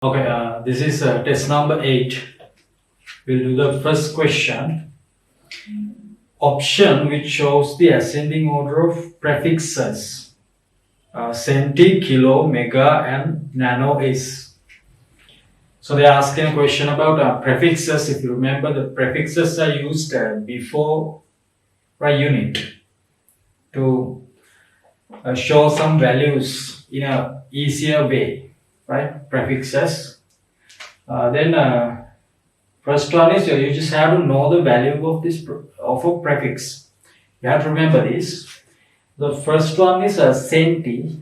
Okay, this is test number 8. We'll do the first question. Option which shows the ascending order of prefixes. Centi, kilo, mega and nano is. So they are asking a question about prefixes. If you remember, the prefixes are used before a unit to show some values in a easier way, right? Prefixes. Then first one is you just have to know the value of this of a prefix. You have to remember this. The first one is a centi,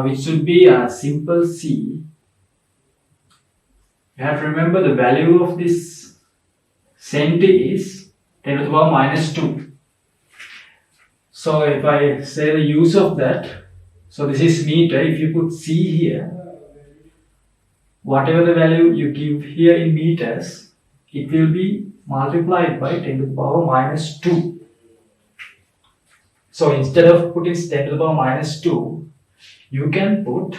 which should be a simple C. You have to remember the value of this centi is 10 to the power minus 2. So if I say the use of that, so this is meter. If you put C here, whatever the value you give here in meters, it will be multiplied by 10 to the power minus 2. So instead of putting 10 to the power minus 2, you can put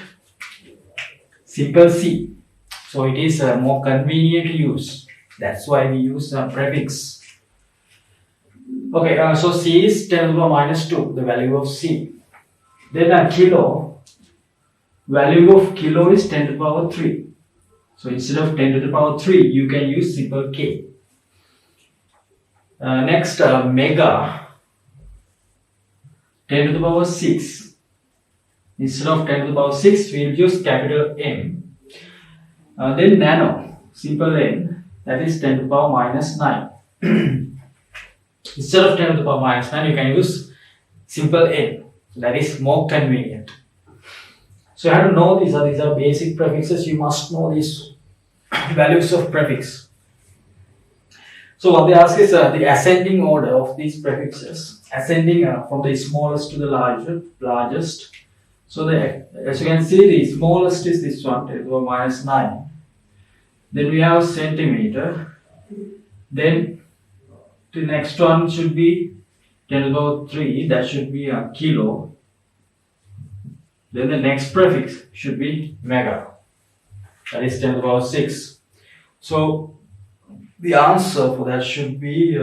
simple C. So it is more convenient to use. That's why we use a prefix. Okay, so C is 10 to the power minus 2, the value of C. Then a kilo, value of kilo is 10 to the power 3. So instead of 10 to the power 3, you can use simple K. Next, mega, 10 to the power 6. Instead of 10 to the power 6, we will use capital M. Then nano, simple N, that is 10 to the power minus 9. Instead of 10 to the power minus 9, you can use simple N. That is more convenient. So you have to know these are basic prefixes. You must know these values of prefix. So what they ask is the ascending order of these prefixes, ascending from the smallest to the largest. So as you can see, the smallest is this one, 10 to the power minus 9. Then we have centimeter. Then the next one should be 10 to the power 3. That should be a kilo. Then the next prefix should be mega. That is 10 to the power 6. So the answer for that should be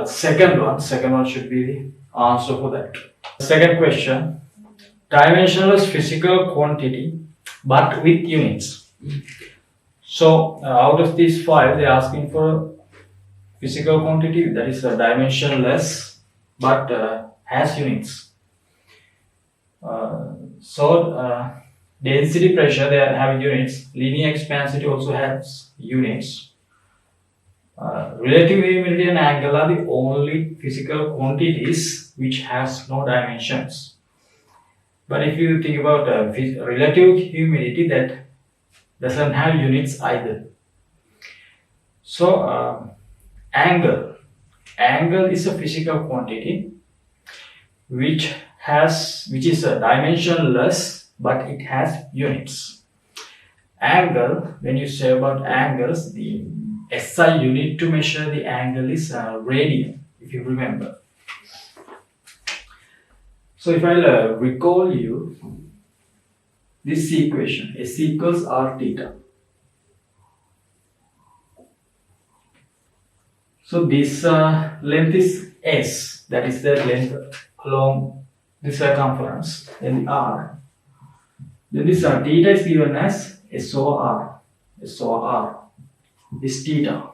second one should be the answer for that. Second question. Dimensionless physical quantity but with units. So out of these 5, they are asking for physical quantity that is dimensionless but has units. Density, pressure, they have units. Linear expansivity also has units. Relative humidity and angle are the only physical quantities which has no dimensions. But if you think about relative humidity, that doesn't have units either. So angle is a physical quantity which is dimensionless but it has units. Angle, when you say about angles, the SI unit to measure the angle is radian, if you remember. So if I'll recall you this equation, S equals R theta. So this length is S, that is the length along the circumference, then the R. Then this theta is given as SOR. SOR is theta.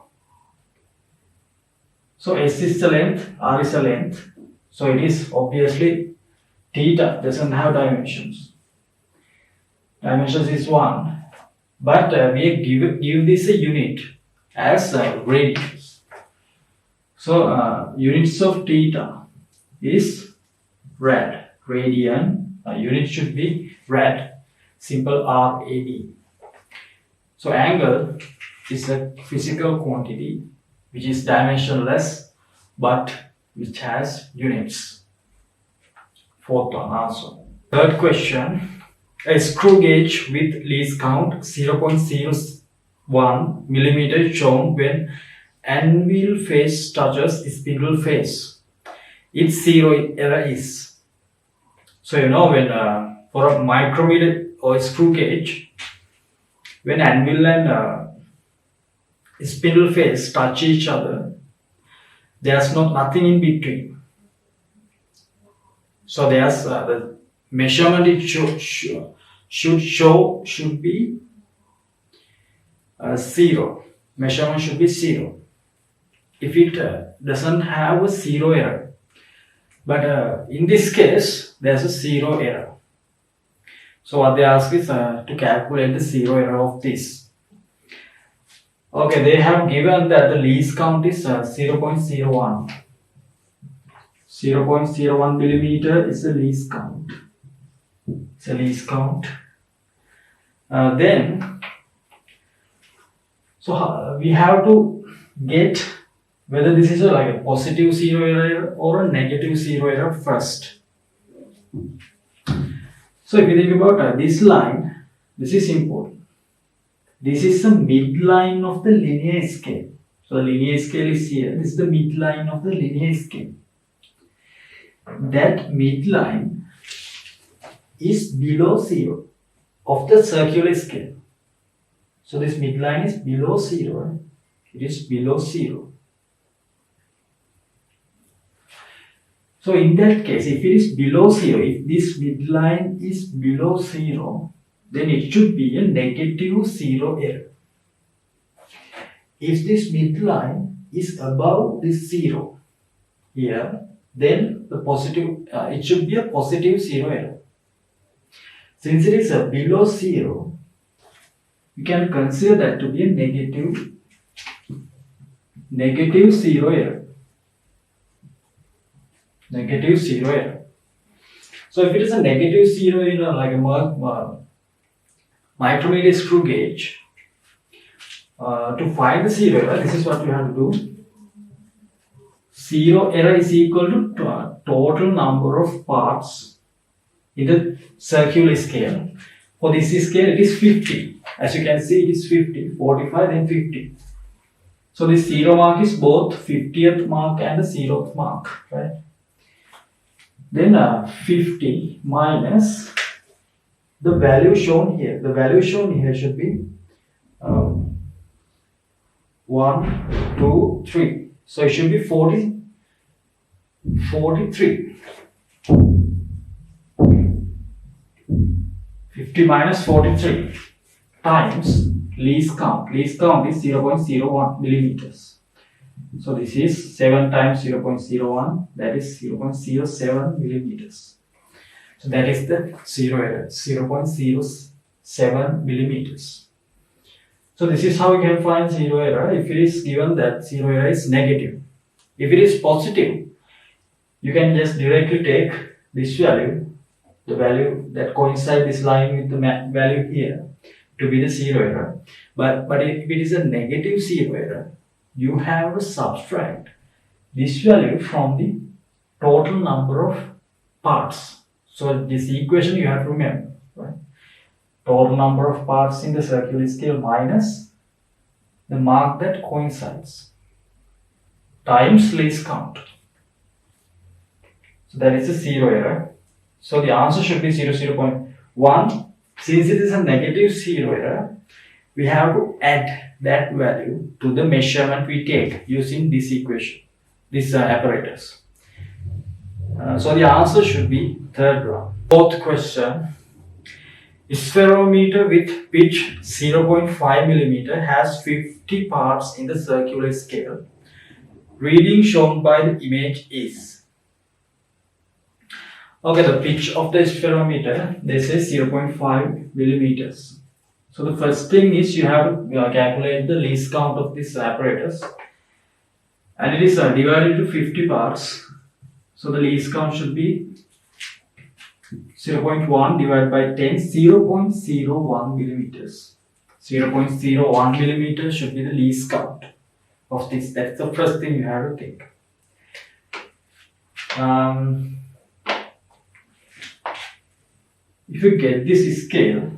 So S is the length, R is the length. So it is obviously theta doesn't have dimensions. Dimensions is 1. But we give this a unit as radians. So units of theta is rad. Radian, unit should be rad. Simple RAD. So angle is a physical quantity which is dimensionless but which has units. Fourth one also. Third question. A screw gauge with least count 0.01 millimeter shown when anvil face touches the spindle face. Its zero error is. So you know when for a micrometer or screw gauge, when anvil and spindle face touch each other, there's nothing in between. So there's the measurement it should be 0. Measurement should be 0. If it doesn't have a 0 error, but in this case there's a 0 error. So what they ask is to calculate the 0 error of this. Okay, they have given that the least count is 0.01. 0.01 millimeter is the least count. It's a least count. So we have to get whether this is like a positive 0 error or a negative 0 error first. So if you think about this line, this is important. This is the midline of the linear scale. So the linear scale is here. This is the midline of the linear scale. That midline is below 0 of the circular scale. So this midline is below 0. It is below 0. So in that case, if it is below 0, if this midline is below 0, then it should be a negative 0 error. If this midline is above this 0 here, then the positive, it should be a positive 0 error. Since it is below 0, we can consider that to be a negative 0 error. Negative 0 error. So if it is a negative 0 error, like a micrometer screw gauge, to find the 0 error, this is what you have to do. 0 error is equal to total number of parts in the circular scale. For this scale, it is 50. As you can see, it is 50, 45, then 50. So this 0 mark is both 50th mark and the 0th mark, right? Then 50 minus the value shown here. The value shown here should be 1, 2, 3. So it should be 40, 43. 50 minus 43 times least count. Least count is 0.01 millimeters. So this is 7 times 0.01, that is 0.07 millimeters. So that is the 0 error, 0.07 millimeters. So this is how we can find 0 error if it is given that 0 error is negative. If it is positive, you can just directly take this value, the value that coincides this line with the value here, to be the 0 error. But if it is a negative 0 error, you have to subtract this value from the total number of parts. So this equation you have to remember, right? Total number of parts in the circular scale minus the mark that coincides times least count. So that is a 0 error. So the answer should be 0.1. Since it is a negative 0 error, we have to add that value to the measurement we take using this equation, this apparatus. So the answer should be third round. Fourth question. A spherometer with pitch 0.5 millimeter has 50 parts in the circular scale. Reading shown by the image is. Okay, the pitch of the spherometer, they say 0.5 millimeters. So the first thing is you have to calculate the least count of this apparatus, and it is divided into 50 parts. So the least count should be 0.1 divided by 10, 0.01 millimeters. 0.01 millimeters should be the least count of this. That's the first thing you have to think. If you get this scale,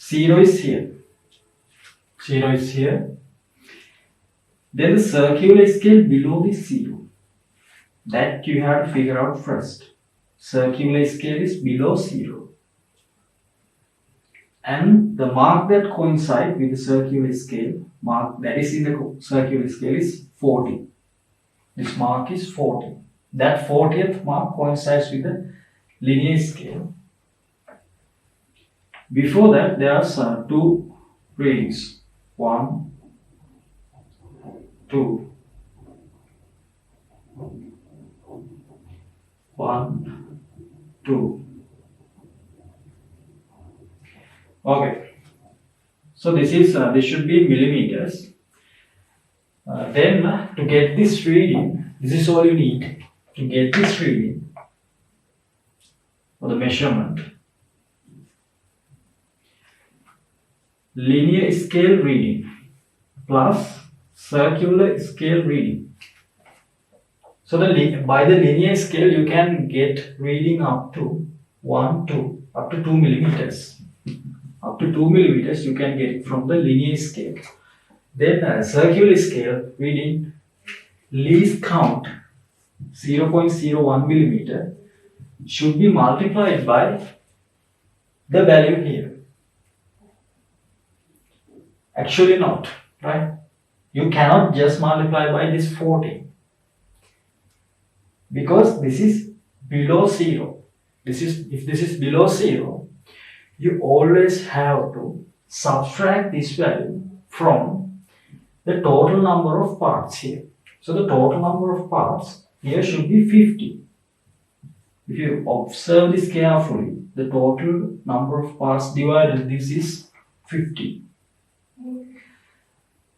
zero is here. Then the circular scale below this 0. That you have to figure out first. Circular scale is below 0. And the mark that coincides with the circular scale, mark that is in the circular scale is 40. This mark is 40. That 40th mark coincides with the linear scale. Before that, there are some 2 readings. 1, 2. 1, 2. Okay. So this should be millimeters. Then to get this reading, this is all you need to get this reading for the measurement. Linear scale reading plus circular scale reading. So by the linear scale you can get reading up to 2 millimeters. Up to 2 millimeters you can get it from the linear scale. Then circular scale reading least count 0.01 millimeter should be multiplied by the value here. Actually not, right? You cannot just multiply by this 40 because this is below 0. If this is below 0, you always have to subtract this value from the total number of parts here. So the total number of parts here should be 50. If you observe this carefully, the total number of parts divided this is 50.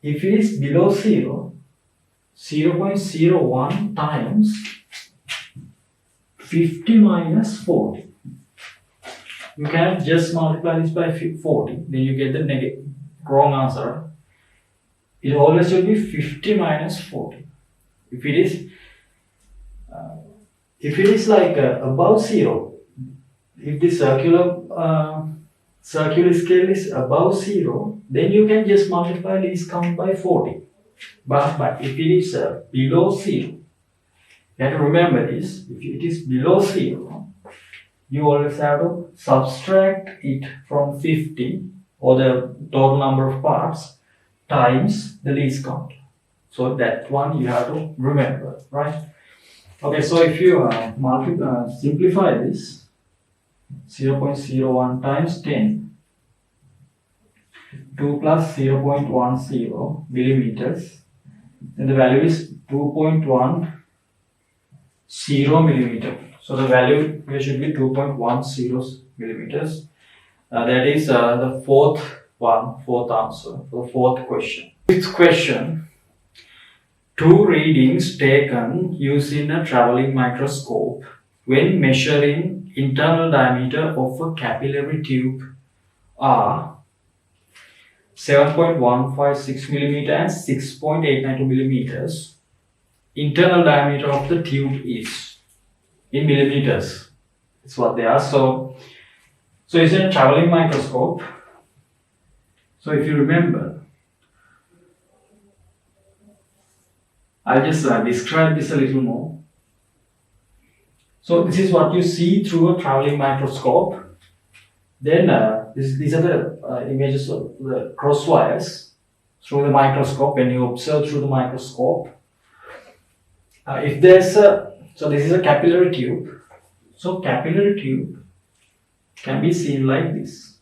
If it is below 0, 0.01 times 50 minus 40. You can just multiply this by 40, then you get the wrong answer. It always should be 50 minus 40. If it is like above 0, if the circular scale is above 0, then you can just multiply least count by 40. But if it is below 0, you have to remember this. If it is below 0, you always have to subtract it from 50 or the total number of parts times the least count. So that one you have to remember, right? Okay, so if you simplify this, 0.01 times 10, 2 plus 0.10 millimeters, then the value is 2.10 millimeter. So the value here should be 2.10 millimeters. That is the fourth answer for the fourth question. Fifth question. 2 readings taken using a traveling microscope when measuring internal diameter of a capillary tube are 7.156 millimeter and 6.892 millimeters. Internal diameter of the tube is in millimeters. That's what they are. So it's a traveling microscope. So if you remember, I'll just describe this a little more. So this is what you see through a traveling microscope. Then these are the images of the cross wires through the microscope when you observe through the microscope. So this is a capillary tube. So capillary tube can be seen like this.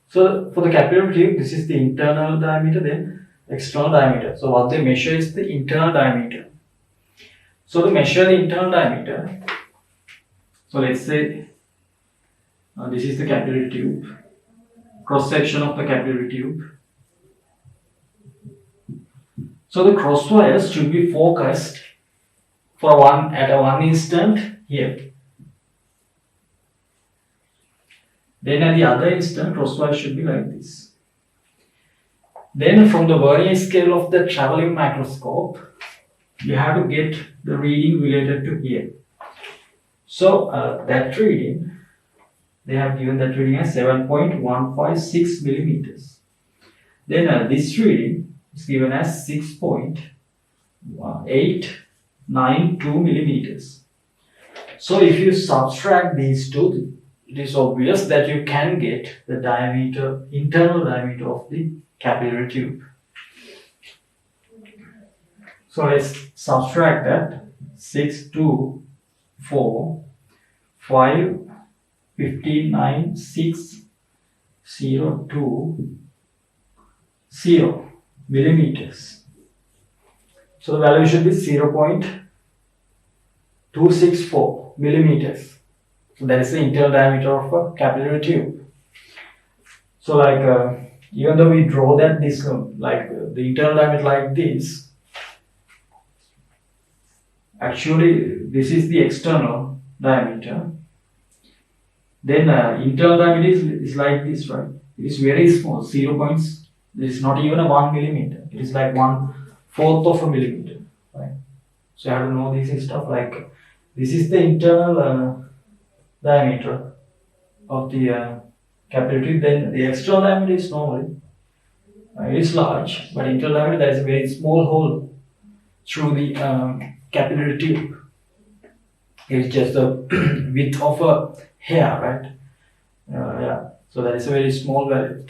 So for the capillary tube, this is the internal diameter, then external diameter. So what they measure is the internal diameter. So to measure the internal diameter, so let's say this is the capillary tube, cross section of the capillary tube. So the cross wires should be focused at one instant here. Then at the other instant, cross wire should be like this. Then from the vernier scale of the traveling microscope, you have to get the reading related to here. So that reading they have given that reading as 7.156 millimeters. Then this reading is given as 6.892 millimeters. So if you subtract these two, it is obvious that you can get the diameter, internal diameter of the capillary tube. So let's subtract that. 6, 2, 4, 5, 15, 9, 6, 0, 2, 0 millimeters. So the value should be 0.264 millimeters. So that is the internal diameter of a capillary tube. So even though we draw that the internal diameter like this, actually this is the external diameter. Then internal diameter is like this, right? It is very small, 0 points. It is not even a 1 millimeter. It is like 1/4 of a millimeter, right? So you have to know this stuff. Like this is the internal diameter of the capillary tube. Then the external diameter is normally it is large, but internal diameter there is a very small hole through the capillary tube. It is just the width of a hair, right? Yeah. So that is a very small value.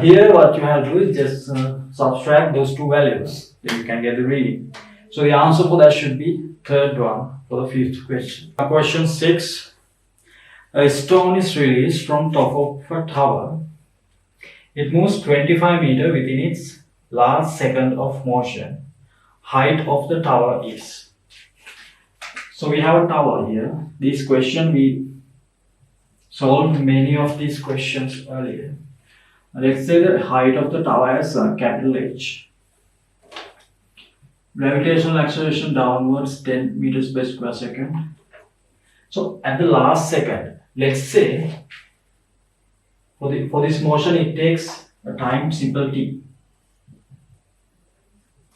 Here what you have to do is just subtract those two values, then you can get the reading. So the answer for that should be third one for the fifth question. Question 6. A stone is released from top of a tower. It moves 25 meters within its last second of motion. Height of the tower is. So we have a tower here. This question we solved many of these questions earlier. Let's say the height of the tower is capital H. Gravitational acceleration downwards 10 meters per square second. So at the last second, let's say for this motion it takes a time simple t.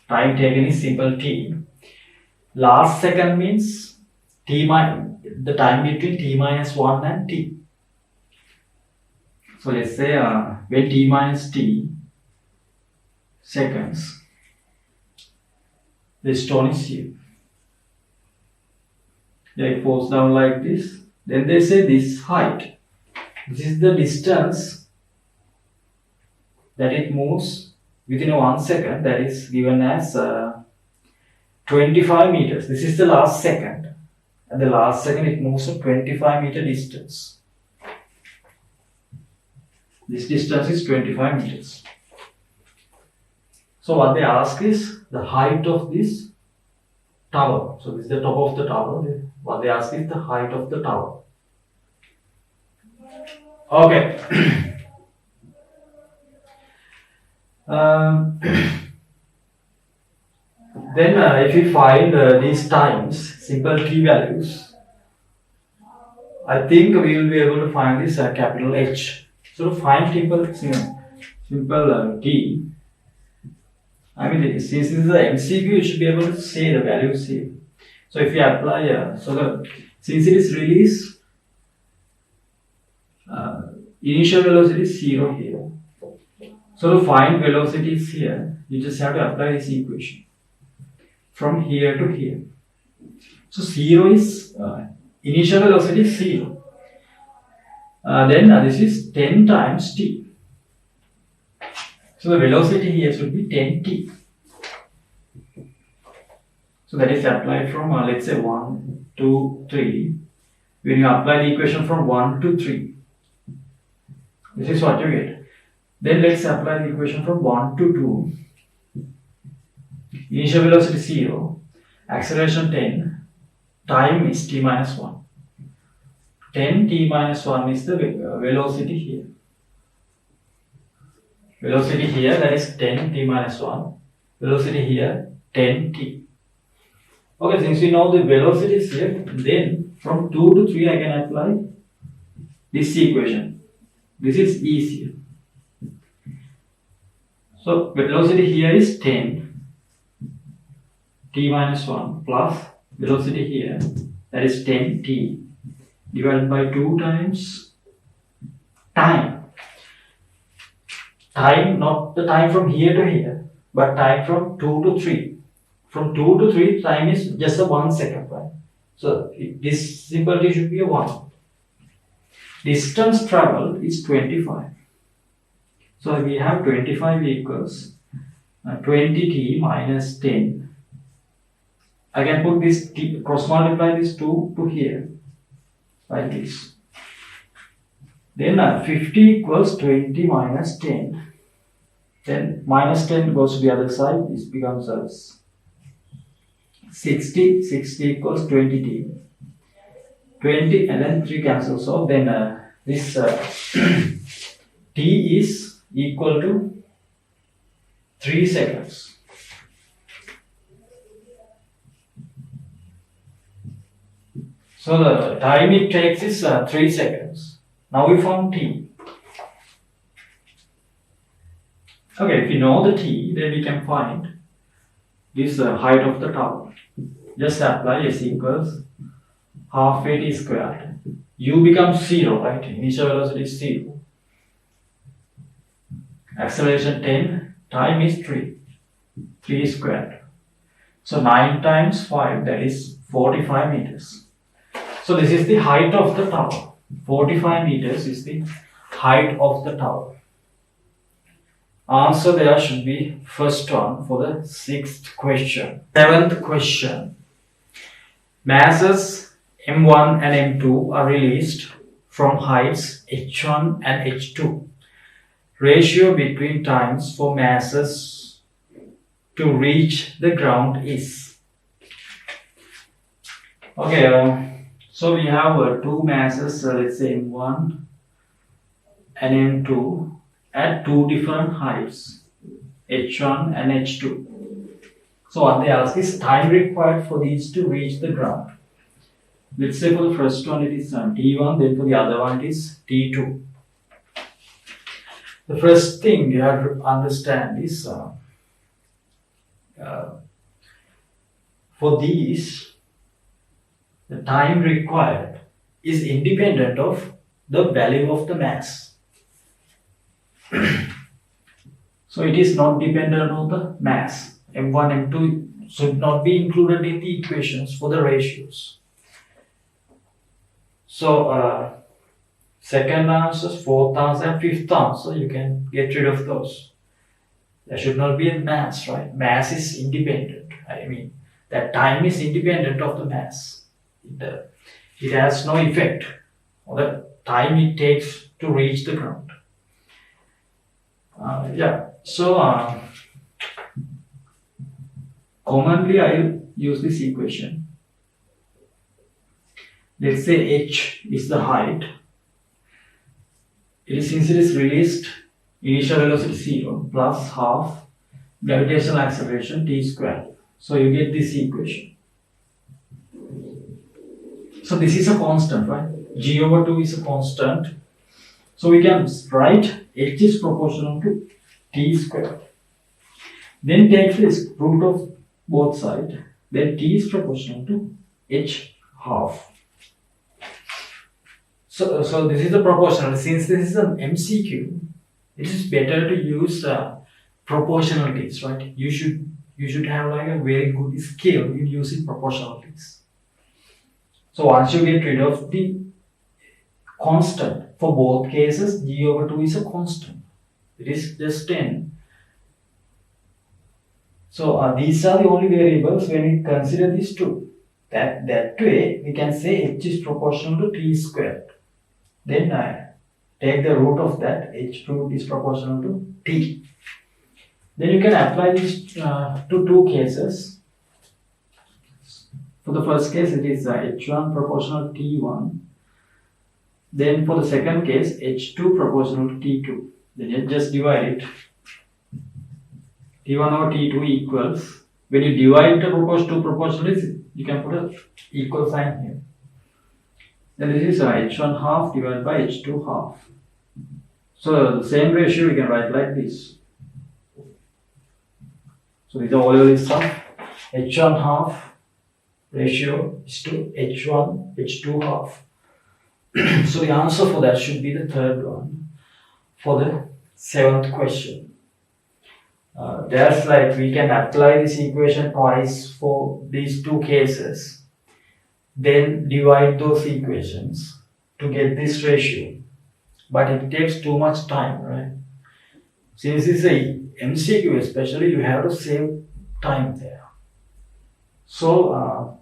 Time taken is simple t. Last second means the time between t minus 1 and t. So let's say when t minus t seconds, the stone is here. It falls down like this. Then they say this height. This is the distance that it moves within 1 second. That is given as 25 meters. This is the last second. At the last second, it moves a 25 meter distance. This distance is 25 meters. So what they ask is the height of this tower. So this is the top of the tower. What they ask is the height of the tower. Okay. Then if we find these times, simple t values, I think we will be able to find this capital H. So to find simple t, I mean, since this is the MCQ, you should be able to say the values here. So if you apply, since it is released, initial velocity is 0 here. So to find velocities here, you just have to apply this equation from here to here. So 0 is initial velocity is 0. Then this is 10 times t. So the velocity here should be 10t. So that is applied from let's say 1, 2, 3. When you apply the equation from 1 to 3, this is what you get. Then let's apply the equation from 1 to 2. Initial velocity 0, acceleration 10, time is t minus 1. 10 t minus 1 is the velocity here. Velocity here, that is 10 t minus 1. Velocity here, 10 t. Okay, since we know the velocities here, then from 2 to 3 I can apply this equation. This is easier. So velocity here is 10 t minus 1 plus velocity here, that is 10 t divided by 2 times time. Time, not the time from here to here, but time from 2 to 3. From 2 to 3, time is just a 1 second, right? So this simple t should be a 1. Distance traveled is 25. So we have 25 equals 20t minus 10. I can put this t, cross multiply this 2 to here, like this. Then 50 equals 20 minus 10. Then minus 10 goes to the other side. This becomes 60. 60 equals 20t. 20 and then 3 cancels off. Then this t is equal to 3 seconds. So the time it takes is 3 seconds. Now we found t. Okay, if we know the t, then we can find this height of the tower. Just apply s equals half a t squared. U becomes 0, right? Initial velocity is 0. Acceleration 10, time is 3. 3 squared. So 9 times 5, that is 45 meters. So this is the height of the tower. 45 meters is the height of the tower. Answer there should be first one for the 6th question. 7th question. Masses m1 and m2 are released from heights h1 and h2. Ratio between times for masses to reach the ground is. Okay, so we have two masses, let's say m1 and m2 at two different heights, h1 and h2. So what they ask is time required for these to reach the ground. Let's say for the first one it is t1, then for the other one it is t2. The first thing you have to understand is for these, the time required is independent of the value of the mass. So it is not dependent on the mass. M1, M2 should not be included in the equations for the ratios. So second answer, fourth answer and fifth answer, you can get rid of those. There should not be a mass, right? Mass is independent. I mean, that time is independent of the mass. It has no effect on the time it takes to reach the ground. So commonly I use this equation. Let's say h is the height. Since it is released, initial velocity 0 plus half gravitational acceleration t squared. So you get this equation. So this is a constant, right? G over 2 is a constant. So we can write h is proportional to t squared. Then take this root of both sides. Then t is proportional to h half. So this is the proportional. Since this is an MCQ, it is better to use proportionalities, right? You should have like a very good skill in using proportionalities. So once you get rid of the constant, for both cases, g over 2 is a constant. It is just 10. So these are the only variables when we consider these two. That way, we can say h is proportional to t squared. Then take the root of that, h root is proportional to t. Then you can apply this to two cases. For the first case, it is h1 proportional to t1. Then for the second case, h2 proportional to t2. Then you just divide it. t1 over t2 equals, when you divide the two proportionalities, you can put an equal sign here. Then this is h1 half divided by h2 half. So the same ratio we can write like this. So these are all this stuff. h1 half ratio is to h1, h2 half. So the answer for that should be the third one for the seventh question. There's like we can apply this equation twice for these two cases, then divide those equations to get this ratio. But it takes too much time, right? Since it's a MCQ especially, you have to save time there. So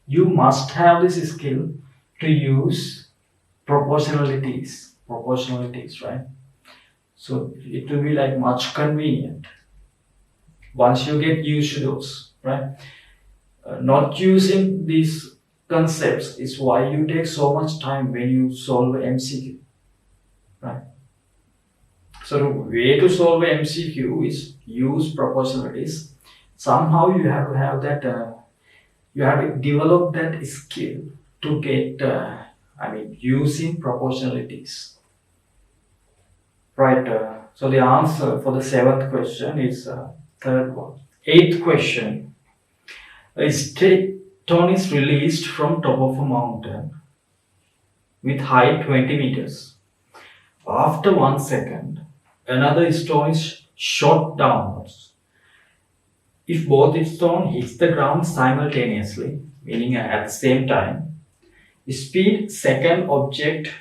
you must have this skill to use proportionalities, right? So it will be like much convenient once you get used to those, right? Not using these concepts is why you take so much time when you solve MCQ, right? So the way to solve MCQ is use proportionalities. Somehow you have to have that, you have to develop that skill to get, using proportionalities. Right, so the answer for the seventh question is third one. Eighth question. A stone is released from top of a mountain with height 20 meters. After 1 second, another stone is shot downwards. If both stones hit the ground simultaneously, meaning at the same time, the speed second object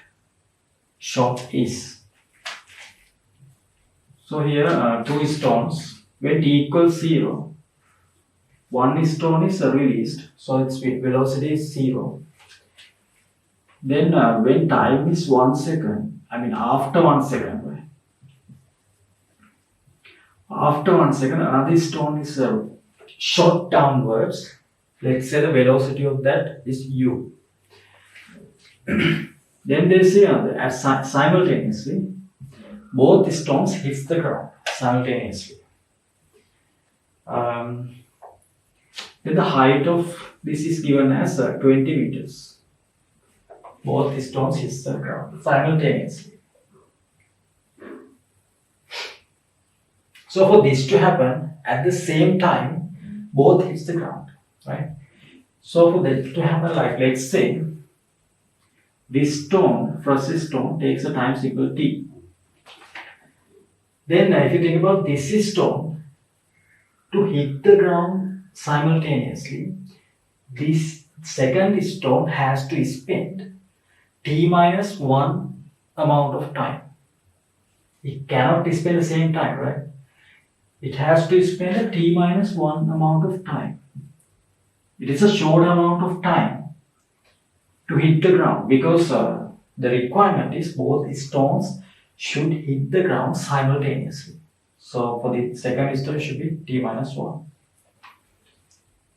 shot is. So here two stones, when t equals 0, one stone is released, so its velocity is 0. Then when time is 1 second, after 1 second, right? After 1 second, another stone is shot downwards. Let's say the velocity of that is u. Then they say simultaneously, both stones hit the ground simultaneously. Then the height of this is given as 20 meters. Both stones hit the ground simultaneously. So for this to happen at the same time, both hit the ground, right? So for that to happen, like let's say this stone, first stone takes a time equal t. Then if you think about this stone to hit the ground simultaneously, this second stone has to spend t minus 1 amount of time. It cannot spend the same time, right? It has to spend a t minus 1 amount of time. It is a short amount of time to hit the ground because the requirement is both stones should hit the ground simultaneously. So for the second stone should be t minus 1.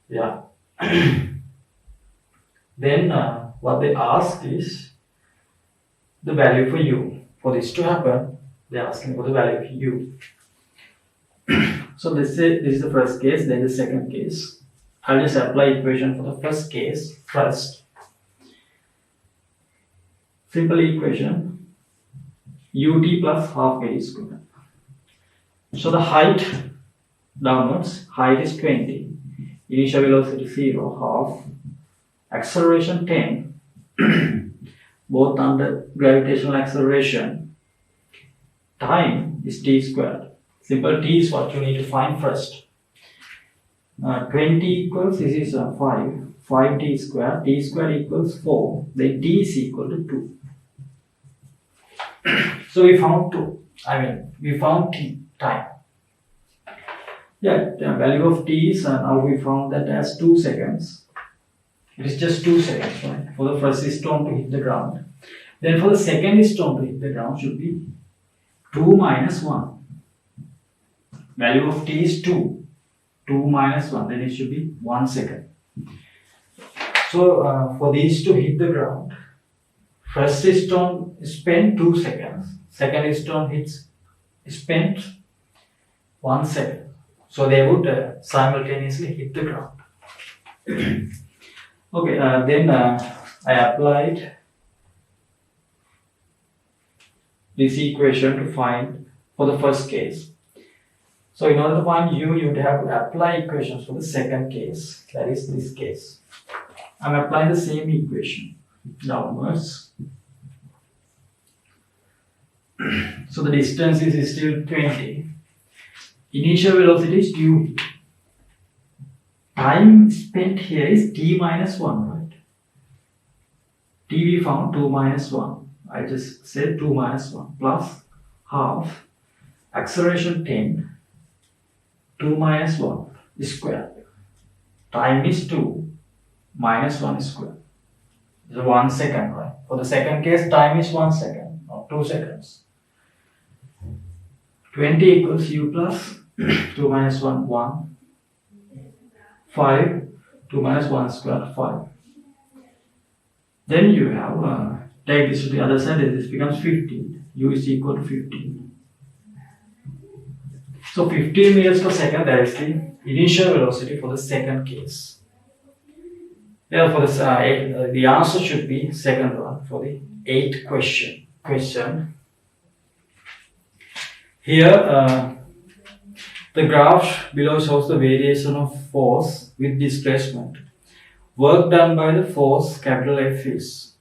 Yeah. Then what they ask is the value for u. For this to happen, they are asking for the value of u. So let's say this is the first case, then the second case. I'll just apply equation for the first case first. Simple equation, ut plus half a square. So the height downwards, height is 20, initial velocity 0, half, acceleration 10, both under gravitational acceleration. Time is t squared. Simple t is what you need to find first. 20 equals, this is 5, 5t squared, t squared equals 4, then t is equal to 2. So we found 2, we found t, time. Yeah, the value of t is, now we found that as 2 seconds. It is just 2 seconds, right? For the first stone to hit the ground. Then for the second stone to hit the ground should be 2 minus 1. Value of t is 2. 2 minus 1, then it should be 1 second. So for these to hit the ground, first stone spent 2 seconds, second stone spent 1 second. So they would simultaneously hit the ground. Okay, then I applied this equation to find for the first case. So in order to find u, you would have to apply equations for the second case, that is this case. I'm applying the same equation downwards. So the distance is still 20. Initial velocity is u. Time spent here is t minus 1, right? T we found 2 minus 1. I just said 2 minus 1 plus half. Acceleration 10. 2 minus 1 is square. Time is 2 minus 1 is square. So 1 second, right? For the second case, time is 1 second, not 2 seconds. 20 equals u plus 2 minus 1, 1. 5, 2 minus 1 square, 5. Then you have, take this to the other side, this becomes 15. U is equal to 15. So 15 meters per second, that is the initial velocity for the second case. Therefore, the answer should be second one for the 8th question. Here, the graph below shows the variation of force with displacement. Work done by the force capital F is.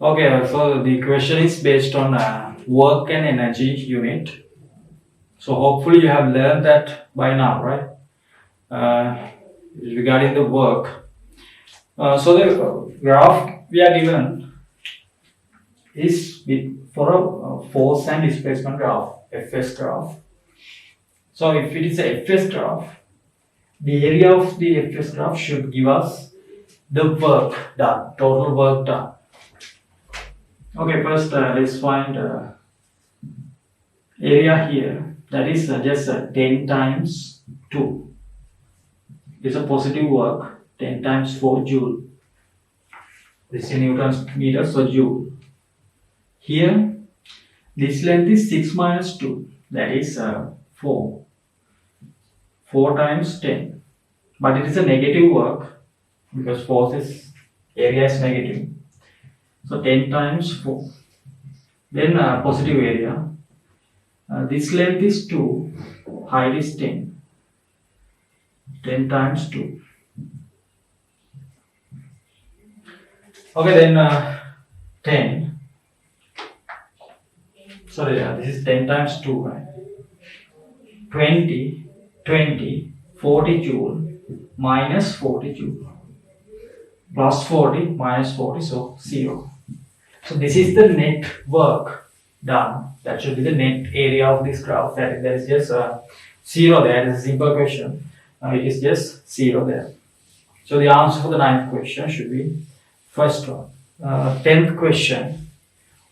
Okay, so the question is based on work and energy unit. So hopefully you have learned that by now, right? Regarding the work. So the graph we are given is for a force and displacement graph, Fs graph. So if it is a Fs graph, the area of the Fs graph should give us the work done, total work done. Okay, first let's find area here. That is just 10 times 2. It's a positive work. 10 times 4 joule. This is Newton's meter, so joule. Here, this length is 6 minus 2. That is 4. 4 times 10. But it is a negative work because force is, area is negative. So 10 times 4. Then positive area. This length is 2. Height is 10. 10 times 2. Okay, then 10. Sorry, this is 10 times 2, right? 20, 40 joule minus 40 joule. Plus 40 minus 40, so 0. So this is the net work done. That should be the net area of this graph. That is just 0 there. It's a simple question. It is just 0 there. So the answer for the 9th question should be first one. 10th question.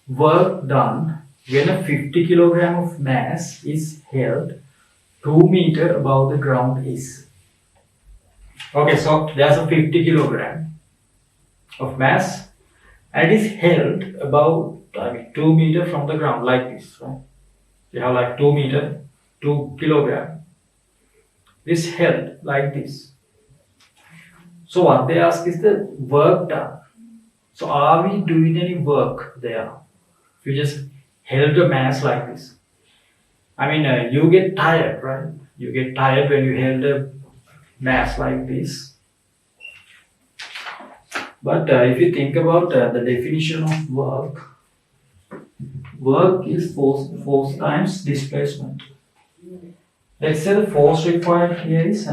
Work done when a 50 kilogram of mass is held 2 meters above the ground is. Okay, so there's a 50 kilogram of mass and it is held about 2 meters from the ground like this, right? You have like 2 meters, 2 kilogram. This held like this. So what they ask is the work done. So are we doing any work there? If you just held a mass like this. I mean, you get tired, right? You get tired when you held a mass like this. But if you think about the definition of work, work is force times displacement. Let's say the force required here is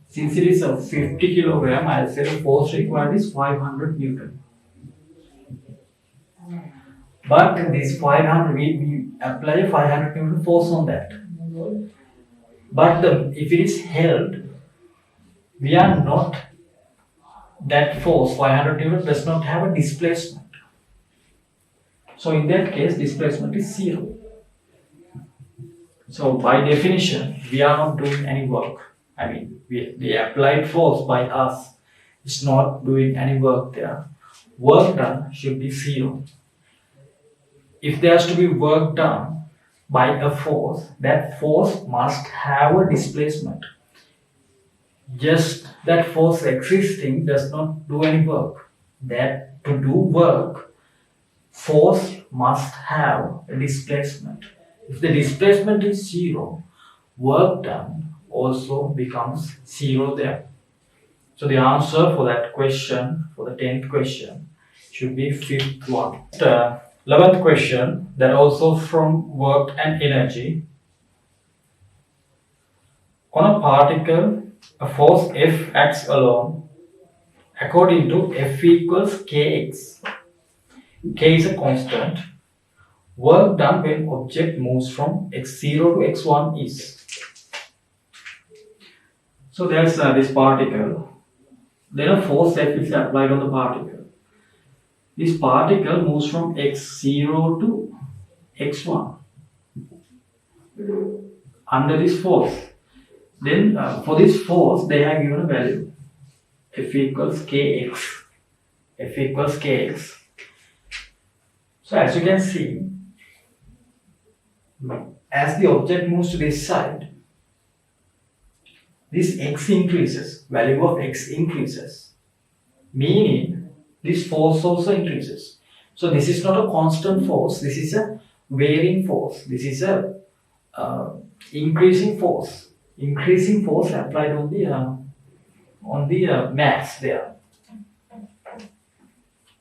since it is a 50 kilogram, I'll say the force required is 500 Newton. But this 500, we apply a 500 Newton force on that. But if it is held, we are not, that force 500 Newton does not have a displacement. So in that case, displacement is 0. So by definition, we are not doing any work. I mean, the applied force by us is not doing any work there. Work done should be 0. If there has to be work done by a force, that force must have a displacement. Just that force existing does not do any work. That to do work, force must have a displacement. If the displacement is 0, work done also becomes 0 there. So the answer for that question, for the 10th question, should be 5th one. 11th question, that also from work and energy. On a particle, a force F acts alone according to F equals kx. K is a constant. Work done when object moves from x0 to x1 is. So there's this particle. Then a force F is applied on the particle. This particle moves from x0 to x1 under this force. Then for this force, they have given a value F equals kx. F equals kx. So as you can see, as the object moves to this side, this x increases, value of x increases, meaning this force also increases. So this is not a constant force, this is a varying force. This is a increasing force. Increasing force applied on the mass there.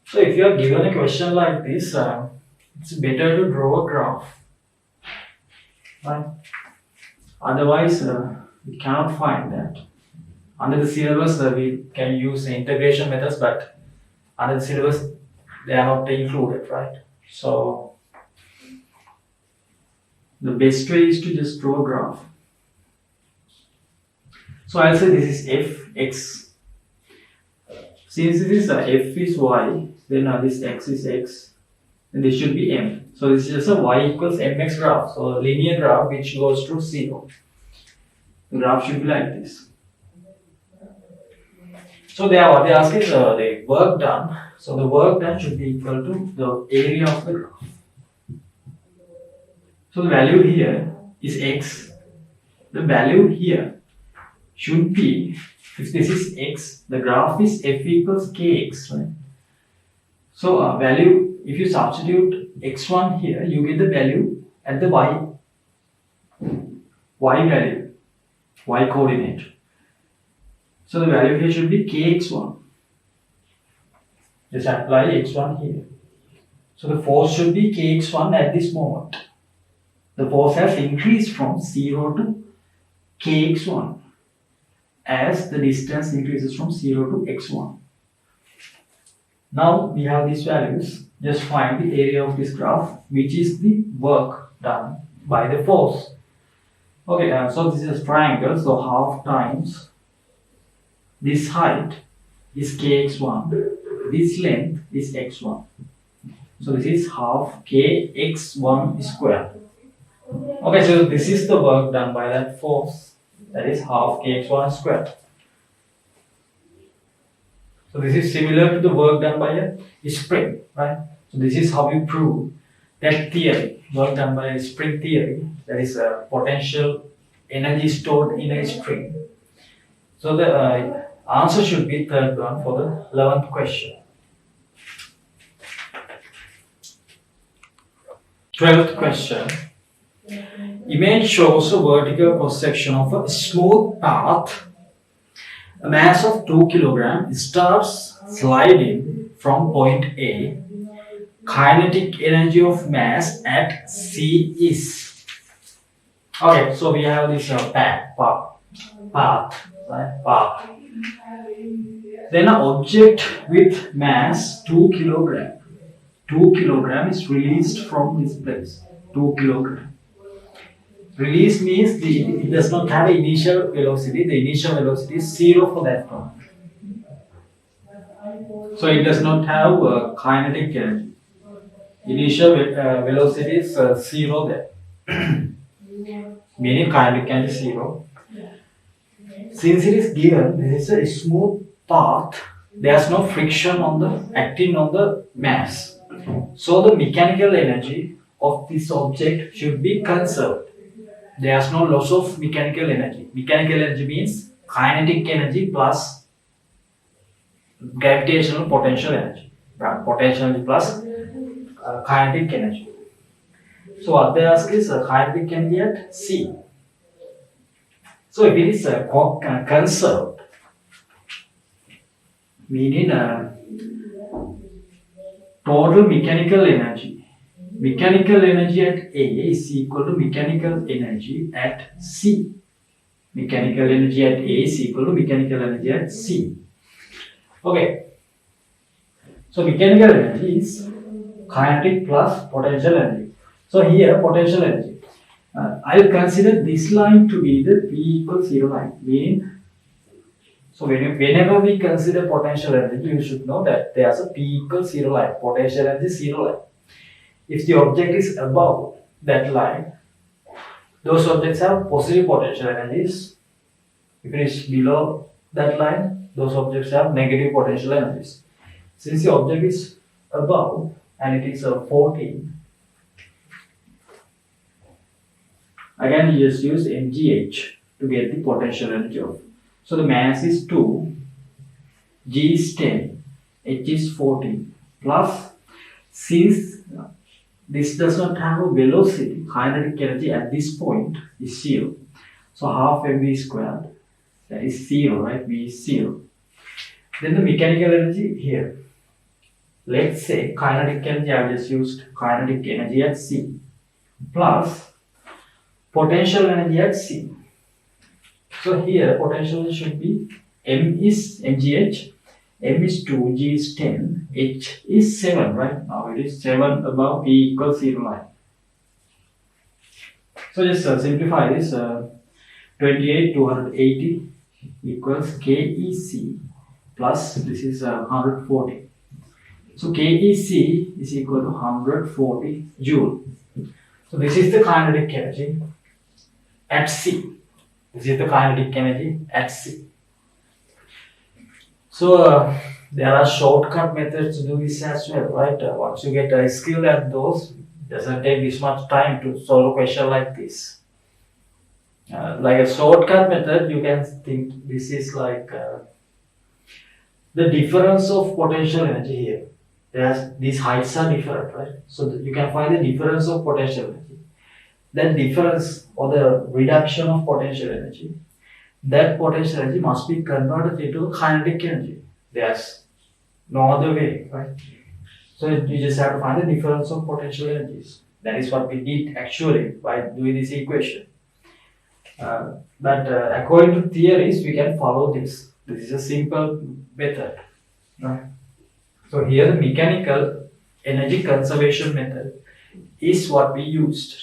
So if you are given a question like this, it's better to draw a graph. Right? Otherwise, we cannot find that. Under the syllabus, we can use the integration methods, but under the syllabus, they are not included, right? So the best way is to just draw a graph. So I'll say this is fx. Since this is f is y, then this x is x, and this should be m. So this is just a y equals mx graph. So a linear graph which goes to 0. The graph should be like this. So what they ask is the work done. So the work done should be equal to the area of the graph. So the value here is x. The value here should be, if this is x, the graph is f equals kx, right? So value, if you substitute x1 here, you get the value at the y value, y coordinate. So the value here should be kx1. Just apply x1 here. So the force should be kx1 at this moment. The force has increased from 0 to kx1 as the distance increases from 0 to x1. Now we have these values. Just find the area of this graph, which is the work done by the force. Okay, so this is a triangle. So half times this height is kx1. This length is x1. So this is half kx1 square. Okay, so this is the work done by that force. That is half kx1 square. So this is similar to the work done by a spring, right? So this is how you prove that theory, work done by a spring theory, that is a potential energy stored in a string. So the answer should be third one for the 11th question. 12th question. Image shows a vertical cross-section of a smooth path. A mass of 2 kg starts sliding from point A. Kinetic energy of mass at C is. Okay, so we have this path, right? Then an object with mass 2 kg. 2 kg is released from this place. 2 kg. Release means it does not have initial velocity. The initial velocity is 0 for that one. So it does not have kinetic energy. Initial velocity is 0 there. Meaning kinetic energy 0. Since it is given, this is a smooth path. There is no friction acting on the mass. So the mechanical energy of this object should be conserved. There is no loss of mechanical energy. Mechanical energy means kinetic energy plus gravitational potential energy. Potential energy plus kinetic energy. So what they ask is kinetic energy at C. So if it is conserved, meaning total mechanical energy mechanical energy at A is equal to mechanical energy at C. Mechanical energy at A is equal to mechanical energy at C. Okay. So mechanical energy is kinetic plus potential energy. So here potential energy. I'll consider this line to be the P equals 0 line. Meaning, so whenever we consider potential energy, you should know that there's a P equals 0 line. Potential energy is 0 line. If the object is above that line, those objects have positive potential energies. If it is below that line, those objects have negative potential energies. Since the object is above and it is 14, again you just use mgh to get the potential energy of. So the mass is 2, g is 10, h is 14, plus since this does not have a velocity, kinetic energy at this point is 0. So half mv squared, that is 0, right? V is 0. Then the mechanical energy here. Let's say kinetic energy, I have just used kinetic energy at C plus potential energy at C. So here potential should be M is mgh, M is 2, G is 10, H is 7, right? Now it is 7 above P equals 0 line. So just simplify this, 28,280 equals KEC plus this is 140. So KEC is equal to 140 joule. So this is the kinetic energy at C. This is the kinetic energy at C. So there are shortcut methods to do this as well, right? Once you get skilled at those, it doesn't take this much time to solve a question like this. Like a shortcut method, you can think this is like the difference of potential energy here. These heights are different, right? So you can find the difference of potential energy. That difference or the reduction of potential energy, that potential energy must be converted into kinetic energy. There's no other way, right? So you just have to find the difference of potential energies. That is what we did actually by doing this equation. But according to theories, we can follow this. This is a simple method, right? So here the mechanical energy conservation method is what we used.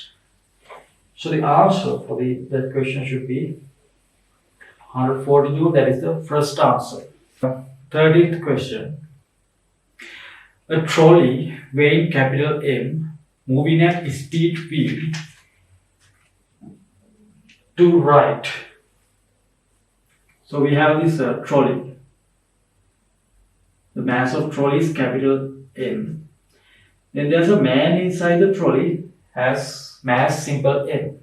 So the answer for that question should be 140 joule. That is the first answer. 13th question. A trolley weighing capital M moving at speed V to right. So we have this trolley. The mass of trolley is capital M. Then there's a man inside the trolley has mass simple m.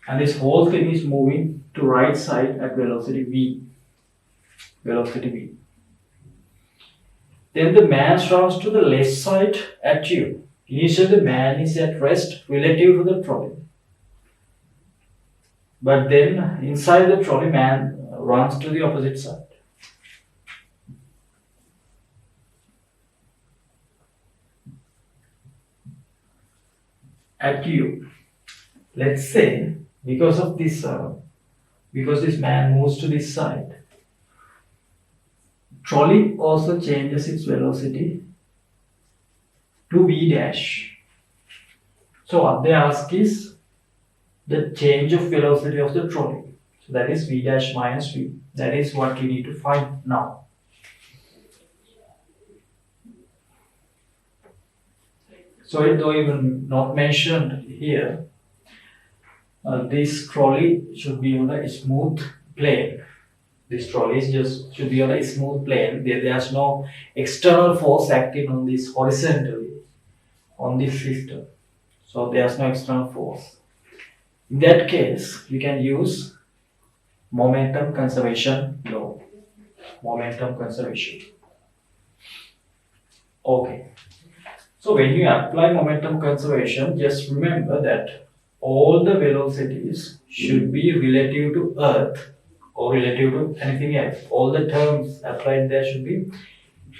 And this whole thing is moving to right side at velocity v. Velocity v. Then the man runs to the left side at u. Initially the man is at rest relative to the trolley. But then inside the trolley man runs to the opposite side. At u. Let's say because this man moves to this side, trolley also changes its velocity to v dash. So what they ask is the change of velocity of the trolley. So that is v dash minus v. That is what we need to find now. So though even not mentioned here, this trolley should be on a smooth plane. This trolley should be on a smooth plane. There's no external force acting on this horizontally on this system. So there's no external force. In that case, we can use momentum conservation law. Momentum conservation. Okay. So when you apply momentum conservation, just remember that all the velocities should be relative to Earth or relative to anything else. All the terms applied there should be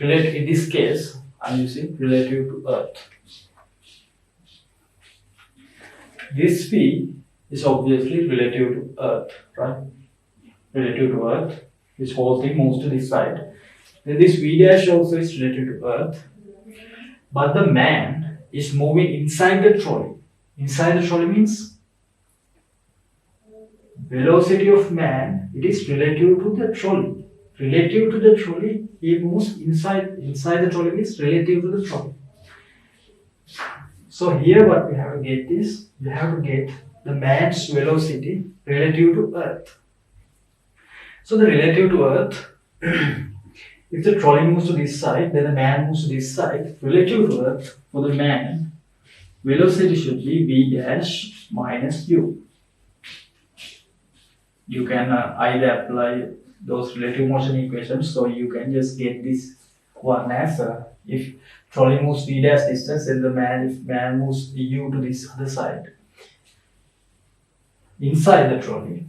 related. In this case, I'm using relative to Earth. This V is obviously relative to Earth, right? Relative to Earth. This whole thing moves to this side. Then this V dash also is relative to Earth. But the man is moving inside the trolley. Inside the trolley means velocity of man, it is relative to the trolley. Relative to the trolley, he moves inside the trolley means relative to the trolley. So here what we have to get is, we have to get the man's velocity relative to Earth. So the relative to Earth, if the trolley moves to this side, then the man moves to this side. Relative to Earth, for the man, velocity should be v dash minus u. You can either apply those relative motion equations, so you can just get this one as if trolley moves v dash distance, then if man moves u to this other side inside the trolley,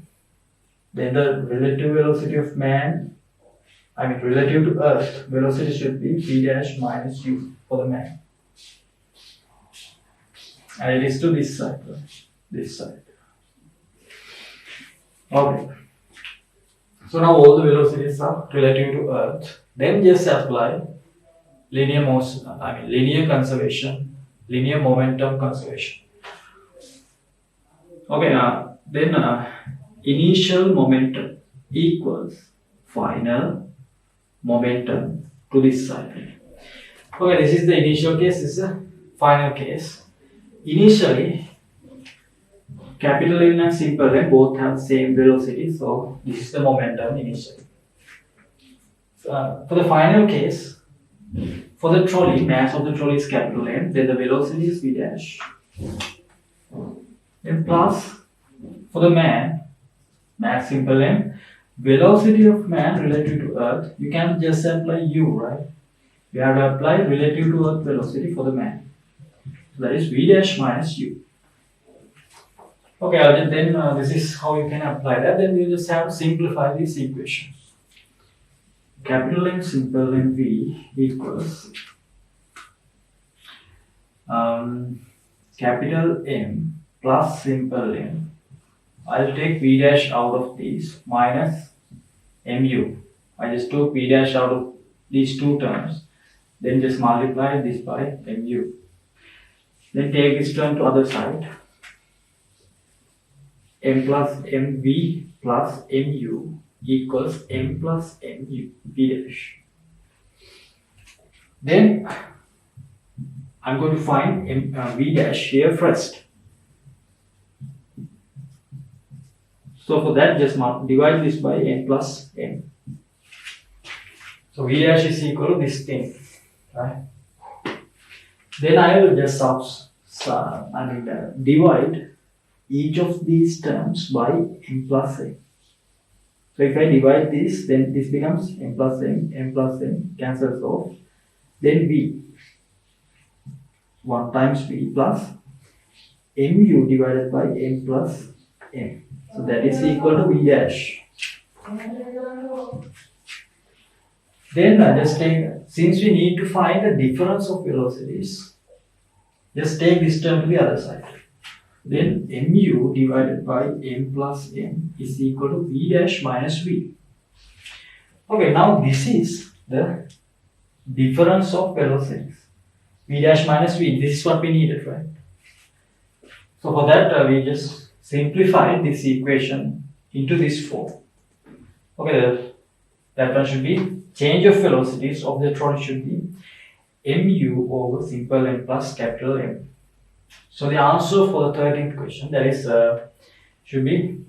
then the relative velocity of man, relative to Earth, velocity should be v dash minus u for the man. And it is to this side, right? This side. Okay. So now all the velocities are relative to Earth. Then just apply linear motion, linear conservation, linear momentum conservation. Okay, then initial momentum equals final momentum to this side. Okay, this is the initial case, this is the final case. Initially, capital N and simple N both have same velocity, so this is the momentum initially. For the final case, for the trolley, mass of the trolley is capital N, then the velocity is v dash. Then plus, for the man, mass simple M, velocity of man relative to Earth, you can just apply u, right? You have to apply relative to Earth velocity for the man. So that is v dash minus u. Okay, then this is how you can apply that. Then you just have to simplify this equation. Capital M simple M V equals capital M plus simple M. I'll take v dash out of these minus mu. I just took v dash out of these two terms. Then just multiply this by mu. Then take this term to other side. M plus mv plus mu equals m plus mu v dash. Then I'm going to find v dash here first. So for that, just divide this by n plus m. So v dash is equal to this thing, right? Then I will just divide each of these terms by m plus n. So if I divide this, then this becomes m plus n cancels off. Then v, 1 times v plus mu divided by m plus m. So that is equal to v dash. Then just take, since we need to find the difference of velocities, just take this term to the other side. Then mu divided by m plus m is equal to v dash minus v. Okay, now this is the difference of velocities. V dash minus v, this is what we needed, right? So for that, we just simplified this equation into this form. Okay, that one should be change of velocities of the trolley should be mu over simple M plus capital M. So the answer for the 13th question, that is should be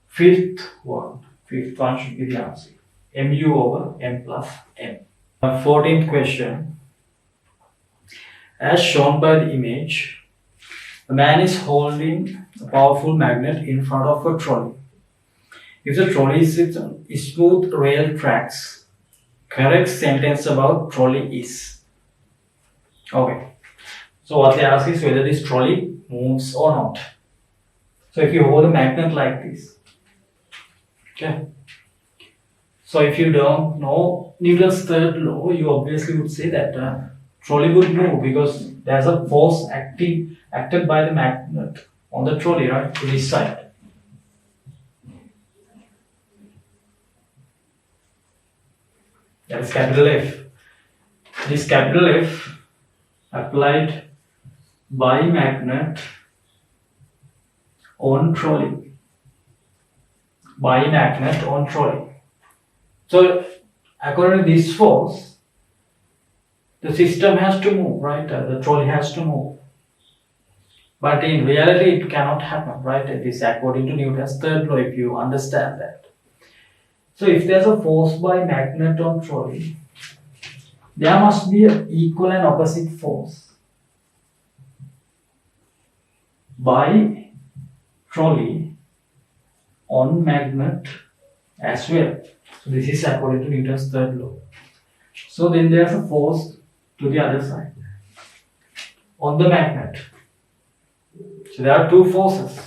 fifth one. Fifth one should be the answer. Mu over M plus M. 14th question. As shown by the image, a man is holding a powerful magnet in front of a trolley. If the trolley sits on smooth rail tracks, correct sentence about trolley is. Okay. So what they ask is whether this trolley moves or not. So if you hold a magnet like this, okay. So if you don't know Newton's third law, you obviously would say that trolley would move because there's a force acted by the magnet on the trolley, right, to this side. That is capital F. This capital F applied by magnet on trolley. By magnet on trolley. So according to this force, the system has to move, right? The trolley has to move. But in reality, it cannot happen, right? It is according to Newton's third law, if you understand that. So if there's a force by magnet on trolley, there must be an equal and opposite force by trolley on magnet as well. So this is according to Newton's third law. So then there's a force to the other side on the magnet. So there are two forces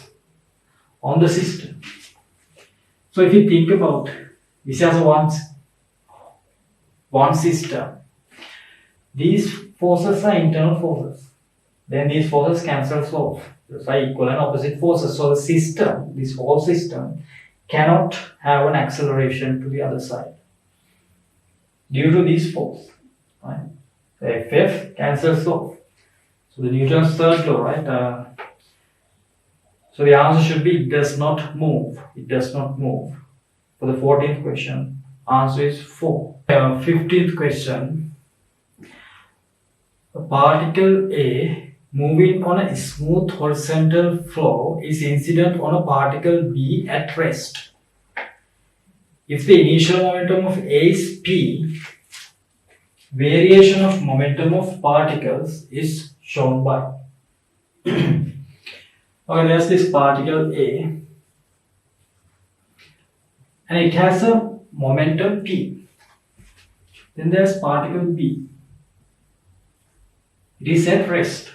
on the system. So if you think about this as one system, these forces are internal forces. Then these forces cancel off. Those are equal and opposite forces. So the system, this whole system, cannot have an acceleration to the other side due to this force. Right? The FF cancels off. So the Newton's third law, right? So the answer should be it does not move. It does not move. For the 14th question, answer is 4. 15th question. A particle A moving on a smooth horizontal floor is incident on a particle B at rest. If the initial momentum of A is P, variation of momentum of particles is shown by. Okay, there's this particle A and it has a momentum P. Then there's particle B. It is at rest.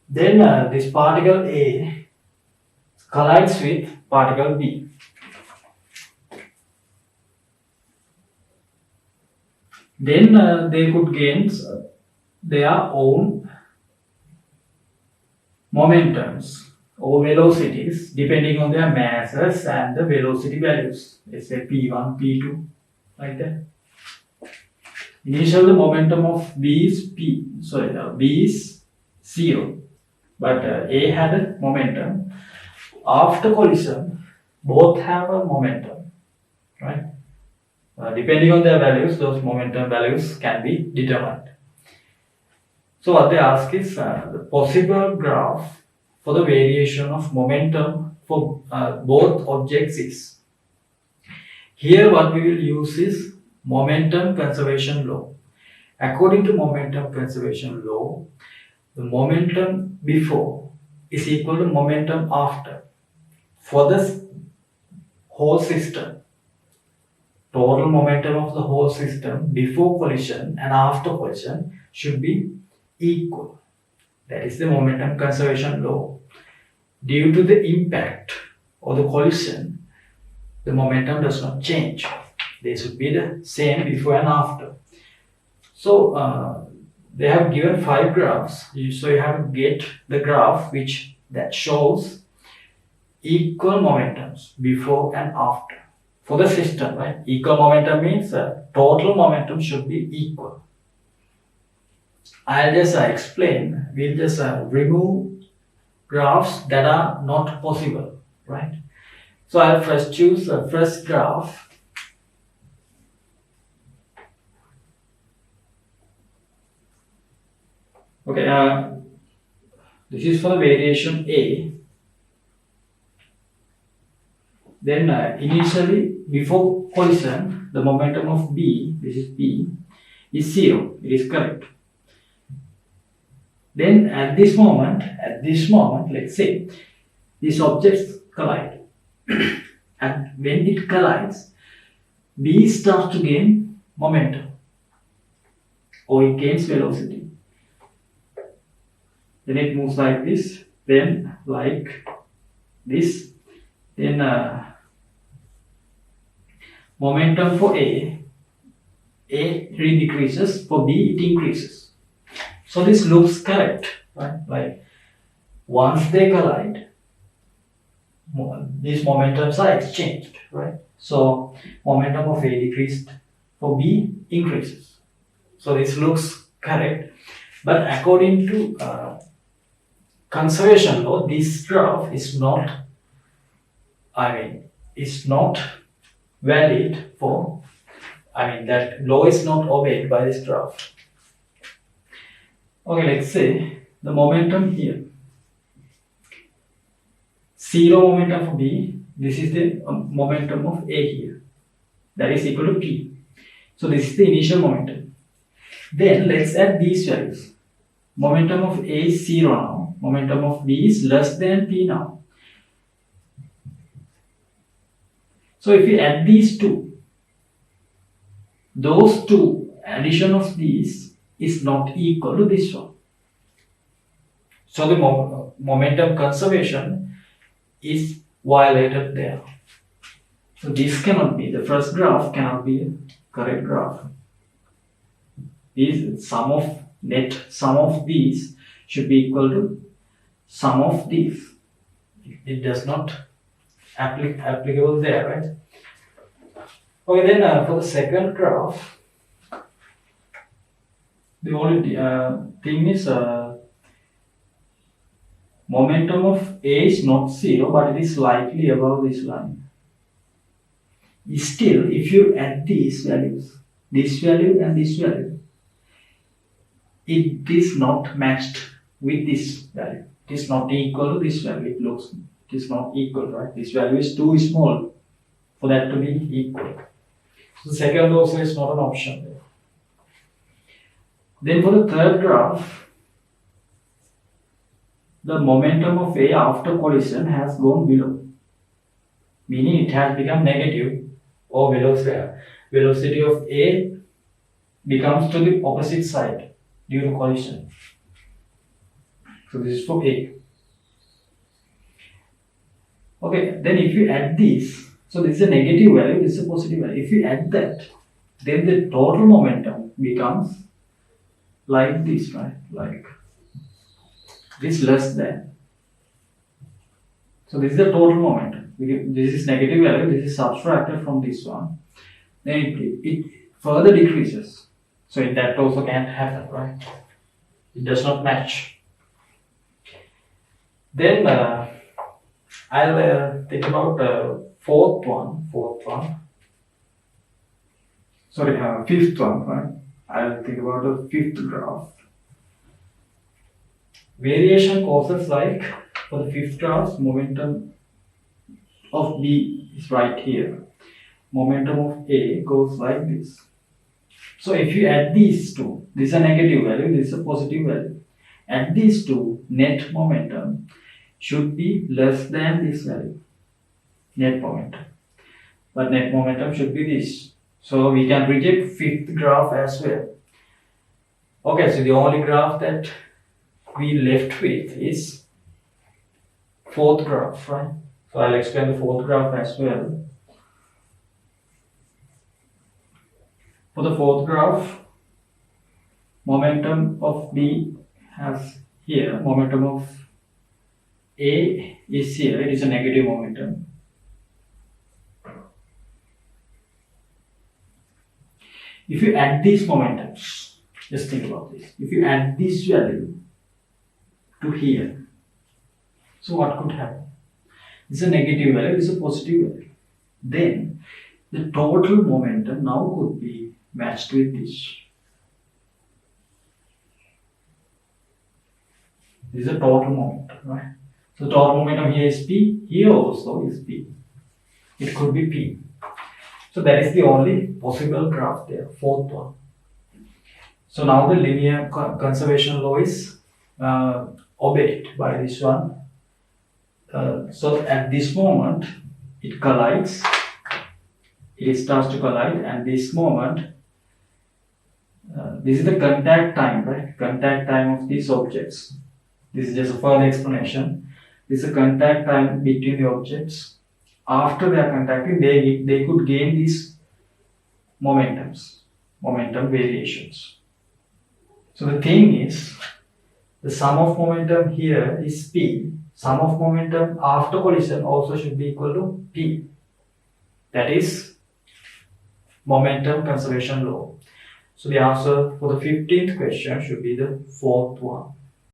Then this particle A collides with particle B. Then they could gain their own momentums or velocities depending on their masses and the velocity values. Let's say P1, P2, like that. Initially the momentum of B is B is 0, but A had a momentum. After collision, both have a momentum, right? Depending on their values, those momentum values can be determined. So what they ask is the possible graph for the variation of momentum for both objects is. Here what we will use is momentum conservation law. According to momentum conservation law, the momentum before is equal to momentum after for the whole system. Total momentum of the whole system before collision and after collision should be equal. That is the momentum conservation law. Due to the impact or the collision, the momentum does not change. They should be the same before and after. So they have given 5 graphs. So you have to get the graph that shows equal momentums before and after for the system, right? Equal momentum means total momentum should be equal. I'll just explain. We'll just remove graphs that are not possible, right? So I'll first choose the first graph. Okay, this is for the variation A. Then initially, before collision, the momentum of B, this is B, is 0. It is correct. Then at this moment, let's say these objects collide. And when it collides, B starts to gain momentum or it gains velocity. Then it moves like this, then like this, then momentum for A A decreases, for B it increases. So this looks correct, right? Like once they collide, these momentums are exchanged, right? So momentum of A decreased, for B increases. So this looks correct, but according to conservation law, this graph is not, is not valid for, that law is not obeyed by this graph. Okay, let's say the momentum here, zero momentum for B, this is the momentum of A here, that is equal to P. So this is the initial momentum. Then let's add these values. Momentum of A is 0 now, momentum of B is less than P now. So if we add these two, those two, addition of these is not equal to this one. So the momentum conservation is violated there. So this cannot be, the first graph cannot be a correct graph. These net sum of these should be equal to sum of these. It does not applicable there, right? Okay, then for the second graph, the only thing is momentum of A is not 0, but it is slightly above this line. Still, if you add these values, this value and this value, it is not matched with this value. It is not equal to this value. It is not equal, right? This value is too small for that to be equal. So the second also is not an option there. Then for the third graph, the momentum of A after collision has gone below, meaning it has become negative, or velocity of A becomes to the opposite side due to collision. So this is for A. Okay, then if you add these, so this is a negative value, this is a positive value. If you add that, then the total momentum becomes like this, right? Like this less than. So this is the total momentum. This is negative value, this is subtracted from this one. Then it further decreases. So that also can't happen, right? It does not match. Then I'll think about fifth one, right? I'll think about the fifth graph. Variation causes, like for the fifth graph, momentum of B is right here. Momentum of A goes like this. So if you add these two, this is a negative value, this is a positive value. Add these two, net momentum should be less than this value, net momentum. But net momentum should be this. So we can reject fifth graph as well. Okay, so the only graph that we left with is fourth graph, right? So I'll explain the fourth graph as well. For the fourth graph, momentum of B has here, momentum of A is here, it is a negative momentum. If you add these momentums, just think about this. If you add this value to here, so what could happen? This is a negative value, this is a positive value. Then the total momentum now could be matched with this. This is a total momentum, right? So total momentum here is P, here also is P. It could be P. So that is the only possible graph there, fourth one. So now the linear conservation law is obeyed by this one. So at this moment, it collides, it starts to collide, and this moment, this is the contact time, right? Contact time of these objects. This is just a further explanation. This is a contact time between the objects. After they are contacting, they could gain these momentums. momentum variations. So the thing is, the sum of momentum here is P. Sum of momentum after collision also should be equal to P. That is momentum conservation law. So the answer for the 15th question should be the fourth one.